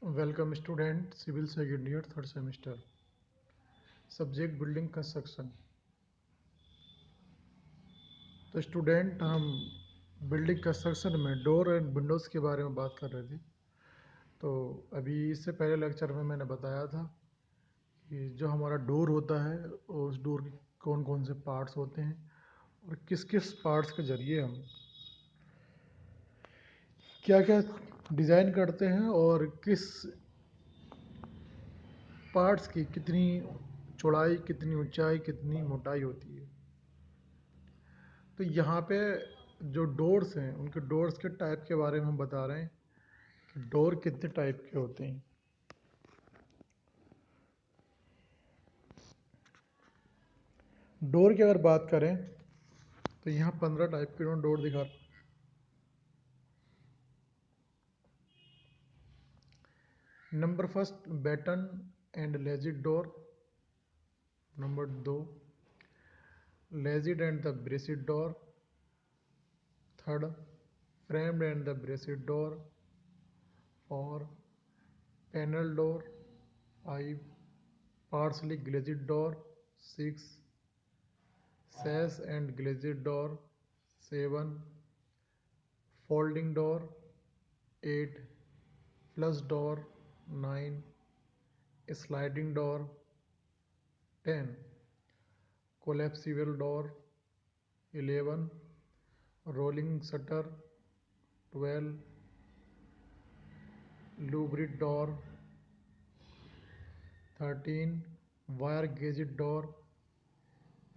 Welcome student civil second year third semester subject building construction. तो student हम building construction में door and windows के बारे में बात कर रहे थे। तो अभी इससे पहले लेक्चर में मैंने बताया था कि जो हमारा डोर होता है उस डोर के कौन कौन से पार्ट्स होते हैं और किस किस पार्ट्स के ज़रिए हम क्या क्या डिज़ाइन करते हैं और किस पार्ट्स की कितनी चौड़ाई, कितनी ऊंचाई, कितनी मोटाई होती है। तो यहाँ पे जो डोर्स हैं उनके डोर्स के टाइप के बारे में हम बता रहे हैं कि डोर कितने टाइप के होते हैं। डोर की अगर बात करें तो यहाँ 15 टाइप के डोर दिखा। Number first batten and ledged door. Number 2 ledged and the braced door. Third framed and the braced door. 4 panel door. 5 partly glazed door. 6 sash and glazed door. 7 folding door. 8 flush door. 9 sliding door. 10 collapsible door. 11 rolling shutter. 12 louvered door. 13 wire gauged door.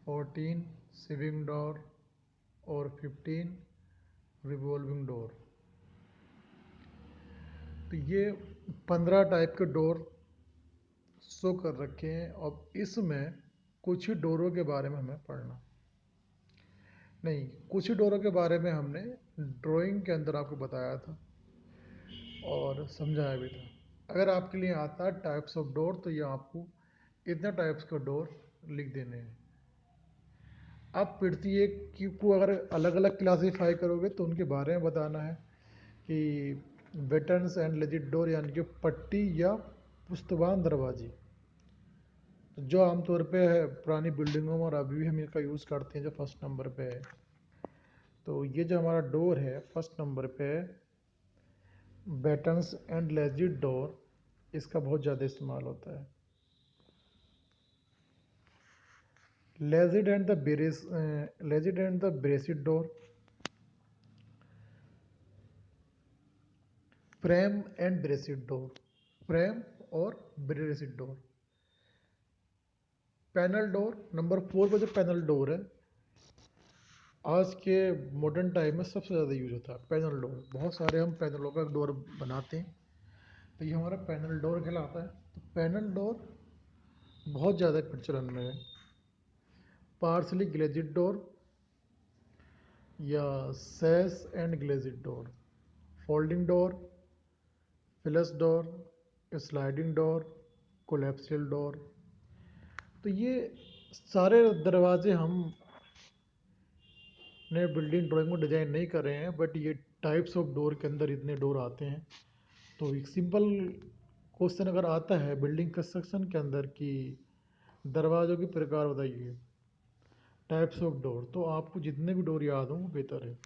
14 swing door और 15 revolving door. तो ये 15 type के door show कर रखे हैं। अब इसमें कुछ ही डोरों के बारे में हमें पढ़ना नहीं, कुछ ही डोरों के बारे में हमने ड्राइंग के अंदर आपको बताया था और समझाया भी था। अगर आपके लिए आता है टाइप्स ऑफ डोर तो ये आपको इतने टाइप्स के डोर लिख देने हैं। आप प्रत्येक को अगर अलग अलग क्लासीफाई करोगे तो उनके बारे में बताना है कि वेटर्न्स एंड लेजिड डोर यानी कि पट्टी या पुस्तवान दरवाजे जो आमतौर पे है पुरानी बिल्डिंगों में और अभी भी हम इसका यूज़ करते हैं, जो फर्स्ट नंबर पे है। तो ये जो हमारा डोर है फर्स्ट नंबर पे बैटन्स एंड लेजिड डोर, इसका बहुत ज़्यादा इस्तेमाल होता है। Ledged and the braced door. Frame and braced door. Frame और braced door. Panel door number 4 पे जो पैनल डोर है आज के मॉडर्न टाइम में सबसे ज़्यादा यूज होता है पैनल डोर। बहुत सारे हम पैनलों का डोर बनाते हैं, तो ये हमारा पैनल डोर कहलाता है। तो पैनल डोर बहुत ज़्यादा प्रचलन में है। पार्सली ग्लेजिड डोर या sash and glazed door. Folding door, flush door, sliding door, collapsible door. तो ये सारे दरवाजे हम ने बिल्डिंग ड्राइंग में डिज़ाइन नहीं कर रहे हैं, बट ये टाइप्स ऑफ डोर के अंदर इतने डोर आते हैं। तो एक सिंपल क्वेश्चन अगर आता है बिल्डिंग कंस्ट्रक्शन के अंदर कि दरवाज़ों के प्रकार बताइए, टाइप्स ऑफ डोर, तो आपको जितने भी डोर याद हों वो बेहतर है।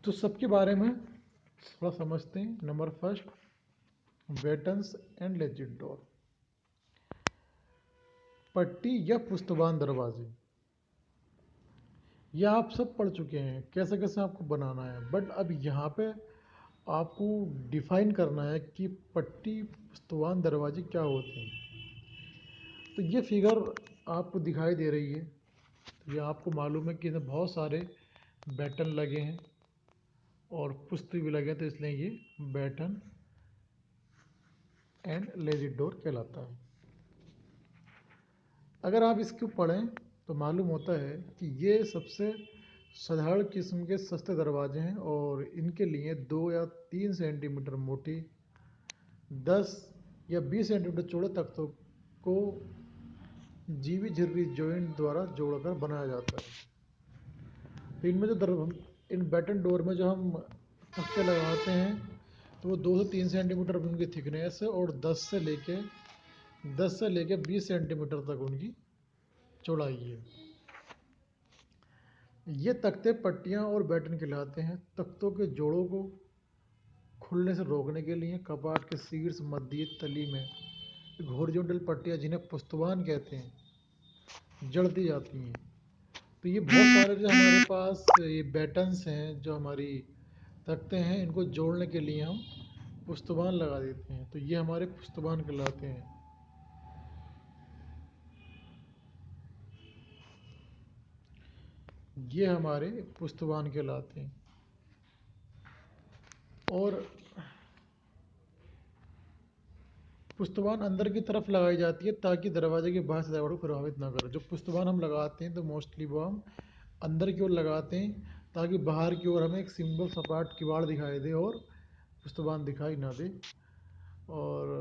तो सबके बारे में थोड़ा समझते हैं। Number first battens and ledged door. पट्टी या पुस्तवान दरवाजे, यह आप सब पढ़ चुके हैं कैसे कैसे आपको बनाना है, बट अब यहाँ पे आपको डिफाइन करना है कि पट्टी पुस्तवान दरवाजे क्या होते हैं। तो ये फिगर आपको दिखाई दे रही है, तो ये आपको मालूम है कि इसमें बहुत सारे बैटन लगे हैं और पुस्त भी लगे हैं, तो इसलिए ये बैटन एंड लेजिड डोर कहलाता है। अगर आप इसको पढ़ें तो मालूम होता है कि ये सबसे साधारण किस्म के सस्ते दरवाजे हैं और इनके लिए 2 या 3 सेंटीमीटर मोटी 10 या 20 सेंटीमीटर चौड़े तख्तों को जीवी झिर्री जॉइंट द्वारा जोड़कर बनाया जाता है। तो इनमें जो इन बैटन डोर में जो हम तख्ते लगाते हैं तो वो 2 से 3 सेंटीमीटर उनकी थिकनेस है और 10 से लेके 20 सेंटीमीटर तक उनकी चौड़ाई है। ये तख्ते पट्टियाँ और बैटन कहलाते हैं। तख्तों के जोड़ों को खुलने से रोकने के लिए कपाट के शीर्ष मध्य तली में हॉरिजॉन्टल पट्टियाँ, जिन्हें पुस्तवान कहते हैं, जड़ दी जाती हैं। तो ये बहुत सारे जो हमारे पास ये बैटन्स हैं, जो हमारी तख्ते हैं, इनको जोड़ने के लिए हम पुस्तवान लगा देते हैं। तो ये हमारे पुस्तवान कहलाते हैं। ये हमारे पुस्तवान कहलाते हैं। और पुस्तवान अंदर की तरफ लगाई जाती है ताकि दरवाजे की बाहर सजावट को प्रभावित ना करे। जो पुस्तवान हम लगाते हैं तो मोस्टली वो हम अंदर की ओर लगाते हैं ताकि बाहर की ओर हमें एक सिंपल सपाट किवाड़ दिखाई दे और पुस्तवान दिखाई ना दे। और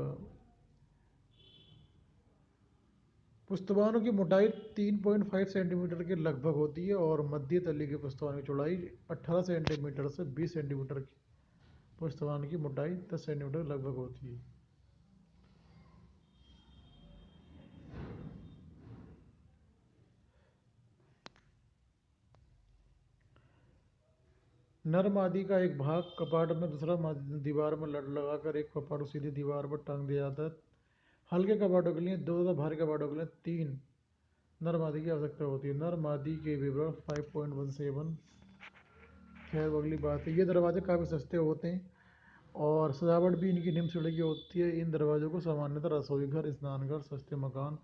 पुस्तवानों की मोटाई 3.5 सेंटीमीटर के लगभग होती है और मध्य तली के पुस्तवान की चौड़ाई 18 सेंटीमीटर से 20 सेंटीमीटर की, पुस्तवान की मोटाई 10 सेंटीमीटर लगभग होती है। नर मादी का एक भाग कपाट में, दूसरा दीवार में लड़ लगाकर एक कपाट को सीधी दीवार पर टांग दिया जाता है। हल्के कपाटों के लिए 2 तथा भारी कपाटों के लिए 3 नर मादी की आवश्यकता होती है। नर मादी के विवरण 5.17। खैर वो अगली बात है। ये दरवाजे काफ़ी सस्ते होते हैं और सजावट भी इनकी निम्न श्रेणी की होती है। इन दरवाज़ों को सामान्यतः रसोई घर, स्नानघर, सस्ते मकान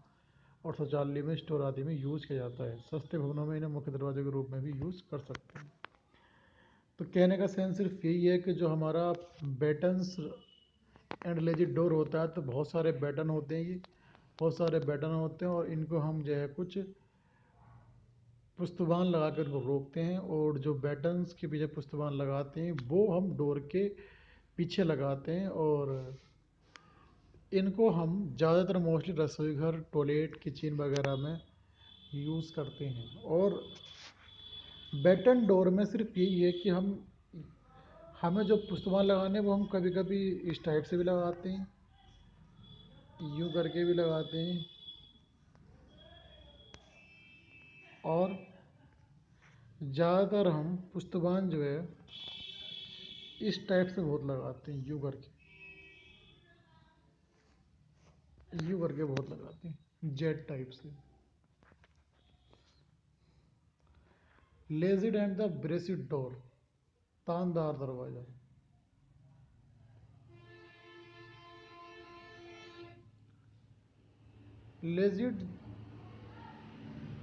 और शौचालय में, स्टोर आदि में यूज़ किया जाता है। सस्ते भवनों में इन्हें मुख्य दरवाजे के रूप में भी यूज़ कर सकते हैं। तो कहने का सेंस सिर्फ यही है कि जो हमारा बैटन्स एंड लेजिट डोर होता है, तो बहुत सारे बैटन होते हैं, ये बहुत सारे बैटन होते हैं और इनको हम जो है कुछ पुस्तवान लगा कर इनको रोकते हैं। और जो बैटन्स के पीछे पुस्तवान लगाते हैं वो हम डोर के पीछे लगाते हैं। और इनको हम ज़्यादातर मोस्टली रसोई घर, टॉयलेट, किचन वगैरह में यूज़ करते हैं। और बैटन डोर में सिर्फ यही है कि हमें जो पुस्तवान लगाने हैं वो हम कभी कभी इस टाइप से भी लगाते हैं, यूँ करके भी लगाते हैं, और ज़्यादातर हम पुस्तवान जो है इस टाइप से बहुत लगाते हैं, यूँ करके बहुत लगाते हैं, जेड टाइप से। लेजिड एंड द ब्रेसिड डोर, तानदार दरवाज़ा। लेजिड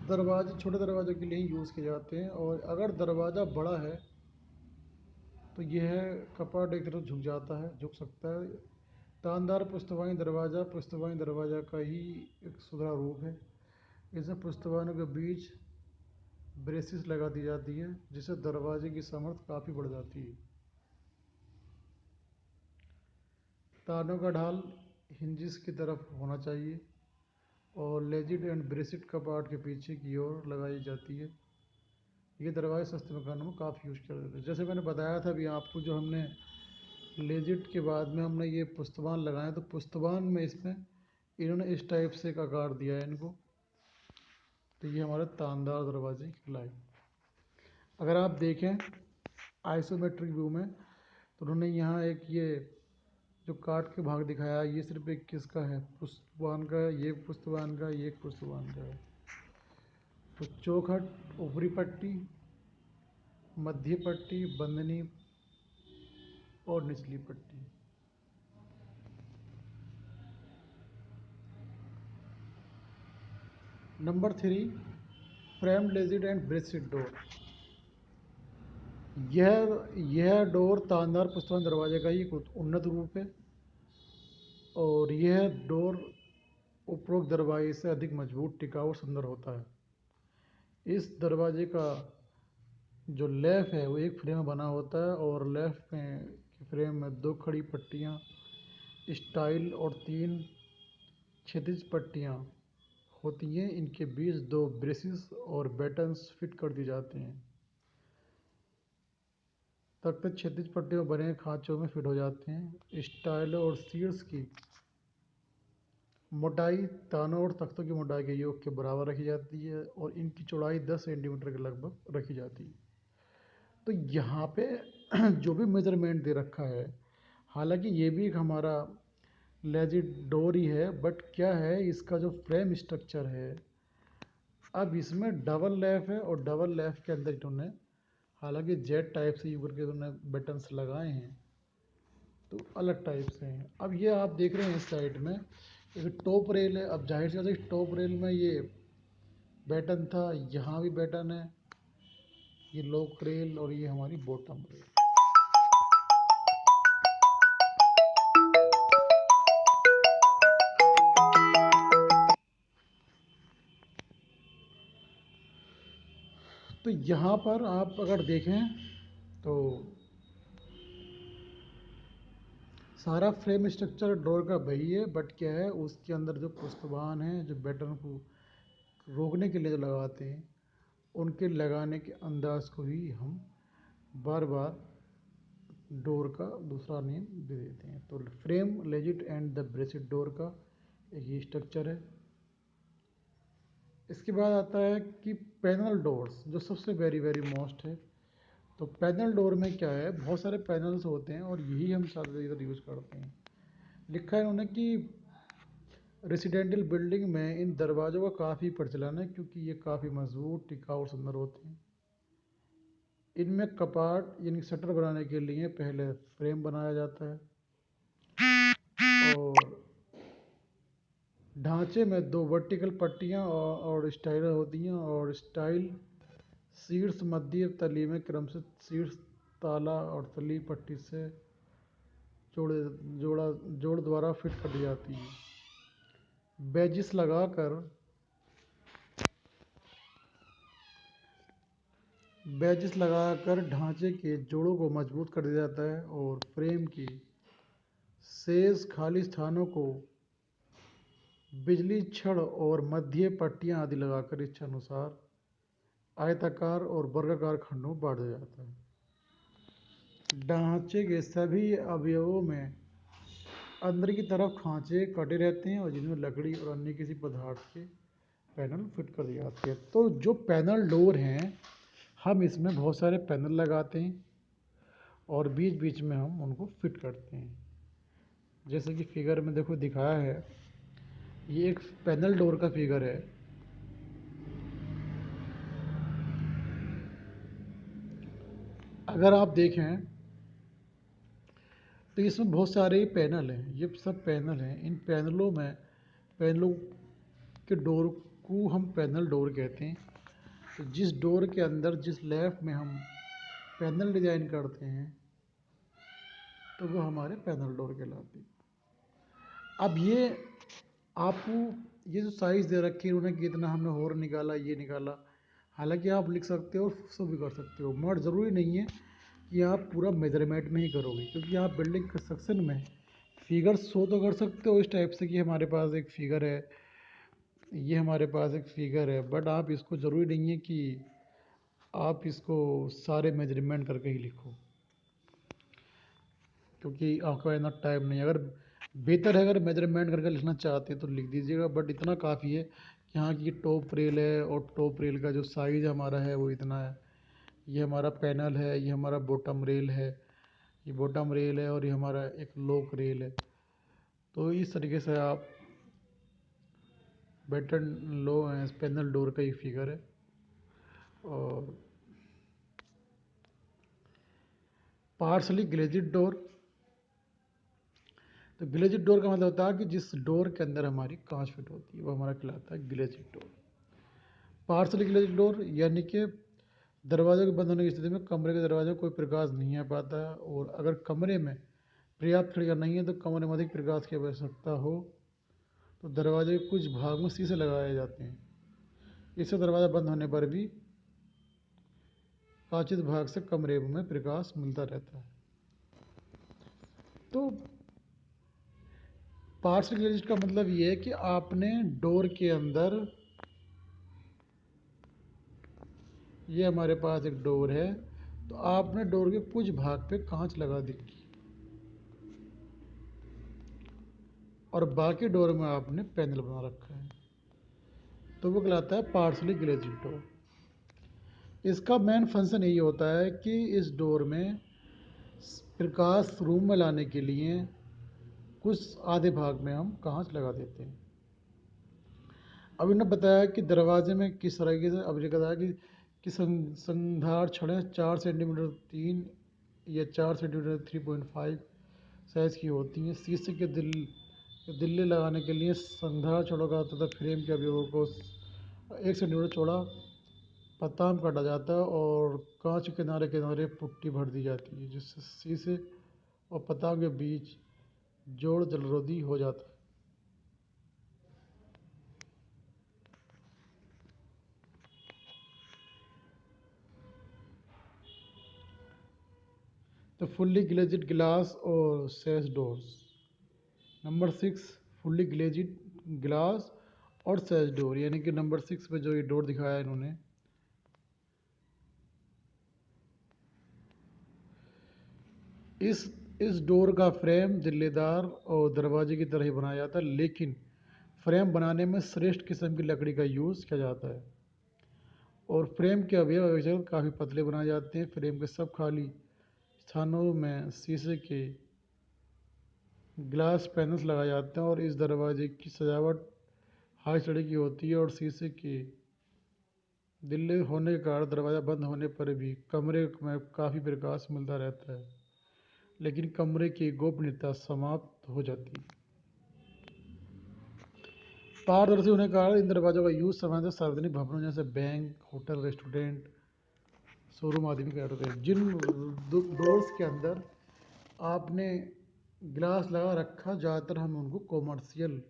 दरवाजे छोटे दरवाज़ों के लिए ही यूज़ किए जाते हैं। और अगर दरवाज़ा बड़ा है तो यह कपाट एक तरफ झुक जाता है, झुक सकता है। तानदार पुस्तवानी दरवाज़ा का ही एक सुधरा रूप है। इसमें पुस्तवानों के बीच ब्रेसिस लगा दी जाती है, जिससे दरवाजे की सामर्थ्य काफ़ी बढ़ जाती है। तानों का ढाल हिंजिस की तरफ होना चाहिए और लेजिड एंड ब्रेसिट कपाट के पीछे की ओर लगाई जाती है। ये दरवाजे सस्ते मकानों में काफ़ी यूज़ किया जाता है। जैसे मैंने बताया था अभी आपको, जो हमने लेजिट के बाद में हमने ये पुस्तवान लगाए, तो पुस्तवान में इसमें इन्होंने इस टाइप से एक आकार दिया है इनको। तो ये हमारे तानदार दरवाजे कहलाए। अगर आप देखें आइसोमेट्रिक व्यू में, तो उन्होंने यहाँ एक ये जो काट के भाग दिखाया, ये सिर्फ एक किसका है, पुस्तवान का है, ये पुस्तवान का, ये पुस्तवान का है। तो चौखट, ऊपरी पट्टी, मध्य पट्टी, बंदनी और निचली पट्टी। Number 3, frame ledged and braced door. यह डोर तानदार पुस्तवान दरवाजे का ही एक उन्नत रूप है और यह डोर उपरोक्त दरवाजे से अधिक मजबूत, टिकाऊ और सुंदर होता है। इस दरवाजे का जो लेफ है वो एक फ्रेम में बना होता है और लेफ में फ्रेम में 2 खड़ी पट्टियाँ स्टाइल और 3 क्षैतिज पट्टियाँ होती हैं। इनके बीच 2 ब्रेसिस और बैटन्स फिट कर दिए जाते हैं। तख्ते क्षैतिज पट्टियों बने खांचों में फिट हो जाते हैं। स्टाइलों और शीर्ष की मोटाई तानों और तख्तों की मोटाई के योग के बराबर रखी जाती है और इनकी चौड़ाई 10 सेंटीमीटर के लगभग रखी जाती है। तो यहाँ पे जो भी मेजरमेंट दे रखा है, हालांकि ये भी एक हमारा लेजिट डोर ही है, बट क्या है इसका जो फ्रेम स्ट्रक्चर है, अब इसमें डबल लैप है और डबल लैप के अंदर इन्होंने हालांकि जेड टाइप से यूकर के इन्होंने बटन्स लगाए हैं तो अलग टाइप से हैं। अब ये आप देख रहे हैं इस साइड में एक टॉप रेल है। अब जाहिर सी बात है इस टॉप रेल में ये बैटन था, यहाँ भी बैटन है, ये लॉक रेल और ये हमारी बॉटम रेल। तो यहाँ पर आप अगर देखें तो सारा फ्रेम स्ट्रक्चर डोर का वही है, बट क्या है उसके अंदर जो पुष्टबान है जो बैटन को रोकने के लिए जो लगाते हैं, उनके लगाने के अंदाज को ही हम बार बार डोर का दूसरा नेम दे देते हैं। तो frame ledged and the braced door का एक ही स्ट्रक्चर है। इसके बाद आता है कि पैनल डोर्स, जो सबसे वेरी वेरी मोस्ट है। तो पैनल डोर में क्या है, बहुत सारे पैनल्स होते हैं और यही हम ज़्यादातर यूज़ करते हैं। लिखा है उन्होंने कि रेसिडेंशियल बिल्डिंग में इन दरवाज़ों का काफ़ी प्रचलन है क्योंकि ये काफ़ी मजबूत, टिकाऊ और सुंदर होते हैं। इनमें कपाट यानी शटर बनाने के लिए पहले फ्रेम बनाया जाता है और ढांचे में दो वर्टिकल पट्टियां और स्टाइलर होती हैं और स्टाइल शीर्ष मध्य तली में क्रमशः शीर्ष ताला और तली पट्टी से जोड़ द्वारा फिट कर दी जाती है। बैजिस लगाकर ढांचे के जोड़ों को मजबूत कर दिया जाता है और फ्रेम की शेष खाली स्थानों को बिजली छड़ और मध्य पट्टियां आदि लगाकर इच्छानुसार आयताकार और वर्गाकार खंडों में बांट दिया जाता है। ढांचे के सभी अवयवों में अंदर की तरफ खांचे कटे रहते हैं और जिनमें लकड़ी और अन्य किसी पदार्थ के पैनल फिट कर दिए जाते हैं। तो जो पैनल डोर हैं, हम इसमें बहुत सारे पैनल लगाते हैं और बीच बीच में हम उनको फिट करते हैं। जैसे कि फिगर में देखो दिखाया है, ये एक पैनल डोर का फिगर है। अगर आप देखें तो इसमें बहुत सारे पैनल हैं, ये सब पैनल हैं। इन पैनलों के डोर को हम पैनल डोर कहते हैं। तो जिस डोर के अंदर जिस लेफ्ट में हम पैनल डिज़ाइन करते हैं तो वो हमारे पैनल डोर कहलाते हैं। अब ये आपको ये जो साइज़ दे रखी है उन्होंने कि इतना हमने होर निकाला, ये निकाला, हालांकि आप लिख सकते हो सब भी कर सकते हो, मगर ज़रूरी नहीं है कि आप पूरा मेजरमेंट में ही करोगे, क्योंकि आप बिल्डिंग कंस्ट्रक्शन में फिगर शो तो कर सकते हो इस टाइप से कि हमारे पास एक फिगर है, ये हमारे पास एक फिगर है, बट आप इसको ज़रूरी नहीं है कि आप इसको सारे मेजरमेंट करके ही लिखो, क्योंकि आपका इतना टाइम नहीं है। अगर बेहतर है अगर मेजरमेंट करके लिखना चाहते हैं तो लिख दीजिएगा, बट इतना काफ़ी है कि यहाँ की टॉप रेल है और टॉप रेल का जो साइज़ हमारा है वो इतना है, ये हमारा पैनल है, ये हमारा बॉटम रेल है, ये बॉटम रेल है और ये हमारा एक लॉक रेल है। तो इस तरीके से आप बैटन लो पैनल डोर का ही फिगर है। और पार्सली ग्लेजिड डोर, तो ग्लेजिड डोर का मतलब होता है कि जिस डोर के अंदर हमारी कांच फिट होती है वो हमारा कहलाता है ग्लेजिड डोर। पार्सली ग्लेजिड डोर यानी कि दरवाजे के बंद होने की स्थिति में कमरे के दरवाजे कोई प्रकाश नहीं आ पाता है, और अगर कमरे में पर्याप्त खिड़कियाँ नहीं है तो कमरे में अधिक प्रकाश की आवश्यकता हो तो दरवाजे के कुछ भाग में शीशे लगाए जाते हैं। इससे दरवाज़ा बंद होने पर भी कांचित भाग से कमरे में प्रकाश मिलता रहता है। तो पार्सल ग्लेजिड का मतलब ये है कि आपने डोर के अंदर, ये हमारे पास एक डोर है तो आपने डोर के कुछ भाग पे कांच लगा दी और बाकी डोर में आपने पैनल बना रखा है, तो वो कहलाता है पार्सली ग्लेज्ड डोर। इसका मेन फंक्शन यही होता है कि इस डोर में प्रकाश रूम में लाने के लिए कुछ आधे भाग में हम कांच लगा देते हैं। अब इन्होंने बताया कि दरवाजे में किस तरीके से, अब ये बताया कि संधार छड़ें 4 सेंटीमीटर 3 या 4 सेंटीमीटर 3.5 साइज़ की होती हैं। शीशे के दिल्ले लगाने के लिए संधार छड़ों का तथा फ्रेम के अवयवों को 1 सेंटीमीटर चौड़ा पताम काटा जाता है और कांच के किनारे किनारे पुट्टी भर दी जाती है, जिससे शीशे और पताम के बीच जोड़ जलरोधी हो जाता है। तो फुल्ली ग्लेज्ड ग्लास और sash doors. Number 6 fully glazed glass और सैश डोर, यानी कि नंबर 6 पे जो ये डोर दिखाया है इन्होंने, इस डोर का फ्रेम जिल्लेदार और दरवाजे की तरह ही बनाया जाता है, लेकिन फ्रेम बनाने में श्रेष्ठ किस्म की लकड़ी का यूज़ किया जाता है और फ्रेम के अवयव काफ़ी पतले बनाए जाते हैं। फ्रेम के सब खाली स्थानों में शीशे के ग्लास पैनल्स लगाए जाते हैं और इस दरवाजे की सजावट हाई चढ़ी की होती है और शीशे के दिल्ले होने के कारण दरवाज़ा बंद होने पर भी कमरे में काफ़ी प्रकाश मिलता रहता है, लेकिन कमरे की गोपनीयता समाप्त हो जाती है। पारदर्शी होने के कारण इन दरवाजों का यूज़ सामान्यतः सार्वजनिक भवनों जैसे बैंक, होटल, रेस्टोरेंट, शोरूम आदि में किया जाता है। जिन डोर्स के अंदर आपने ग्लास लगा रखा, ज़्यादातर हम उनको कॉमर्शियल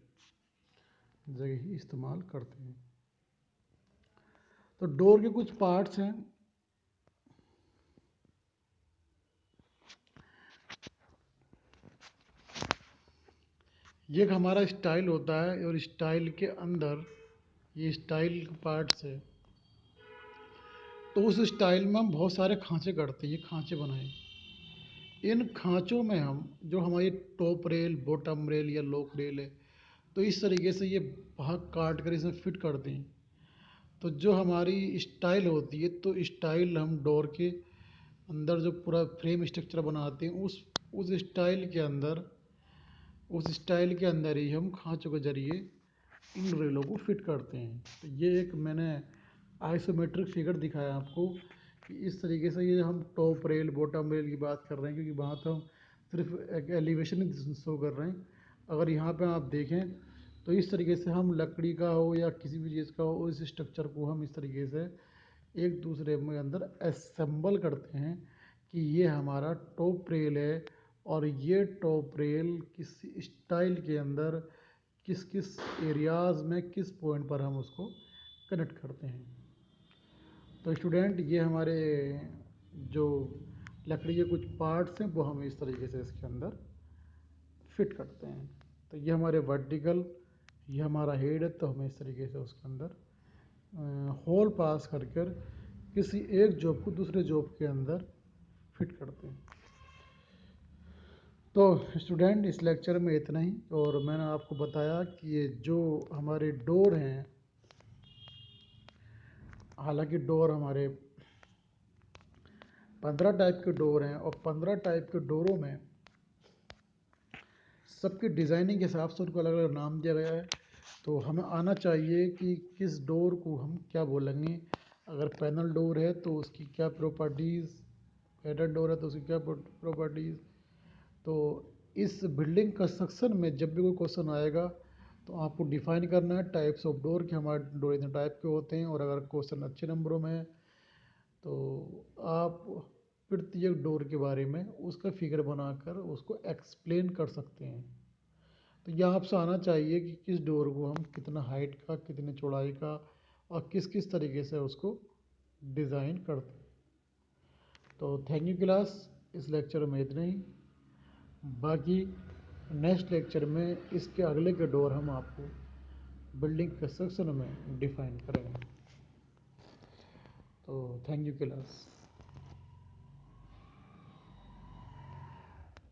जगह ही इस्तेमाल करते हैं। तो डोर के कुछ पार्ट्स हैं। ये एक हमारा स्टाइल होता है और स्टाइल के अंदर ये स्टाइल पार्ट्स है। तो उस स्टाइल में हम बहुत सारे खांचे करते हैं, ये खांचे बनाए। इन खांचों में हम जो हमारी टॉप रेल, बॉटम रेल या लॉक रेल है, तो इस तरीके से ये भाग काट कर इसे फिट करते हैं। तो जो हमारी स्टाइल होती है, तो स्टाइल हम डोर के अंदर जो पूरा फ्रेम स्ट्रक्चर बनाते हैं, उस स्टाइल के अंदर ही हम खांचों के जरिए इन रेलों को फिट करते हैं। तो ये एक मैंने आइसोमेट्रिक फिगर दिखाया आपको कि इस तरीके से ये हम टॉप रेल, बॉटम रेल की बात कर रहे हैं, क्योंकि वहाँ तो हम सिर्फ एक एलिवेशन ही शो कर रहे हैं। अगर यहाँ पे आप देखें तो इस तरीके से हम लकड़ी का हो या किसी भी चीज़ का हो, इस स्ट्रक्चर को हम इस तरीके से एक दूसरे में अंदर असेंबल करते हैं कि ये हमारा टॉप रेल है और ये टॉप रेल किस स्टाइल के अंदर किस किस एरियाज़ में किस पॉइंट पर हम उसको कनेक्ट करते हैं। तो स्टूडेंट, ये हमारे जो लकड़ी के कुछ पार्ट्स हैं वो हम इस तरीके से इसके अंदर फिट करते हैं। तो ये हमारे वर्टिकल, ये हमारा हेड है, तो हमें इस तरीके से उसके अंदर होल पास कर कर किसी एक जॉब को दूसरे जॉब के अंदर फिट करते हैं। तो स्टूडेंट, इस लेक्चर में इतना ही, और मैंने आपको बताया कि ये जो हमारे डोर हैं, हालांकि डोर हमारे 15 टाइप के डोर हैं और 15 टाइप के डोरों में सबकी डिज़ाइनिंग के हिसाब से उनको अलग अलग नाम दिया गया है। तो हमें आना चाहिए कि किस डोर को हम क्या बोलेंगे। अगर पैनल डोर है तो उसकी क्या प्रॉपर्टीज़, पैटर्न डोर है तो उसकी क्या प्रॉपर्टीज़। तो इस बिल्डिंग कंस्ट्रक्शन में जब भी कोई क्वेश्चन आएगा तो आपको डिफाइन करना है टाइप्स ऑफ डोर, कि हमारे डोर इतने टाइप के होते हैं। और अगर क्वेश्चन अच्छे नंबरों में है तो आप प्रत्येक डोर के बारे में उसका फिगर बनाकर उसको एक्सप्लेन कर सकते हैं। तो यह आपसे आना चाहिए कि किस डोर को हम कितना हाइट का, कितने चौड़ाई का और किस किस तरीके से उसको डिज़ाइन करते हैं। तो थैंक यू क्लास, इस लेक्चर में इतना ही। बाकी नेक्स्ट लेक्चर में इसके अगले के डोर हम आपको बिल्डिंग कंस्ट्रक्शन में डिफाइन करेंगे। तो थैंक यू क्लास।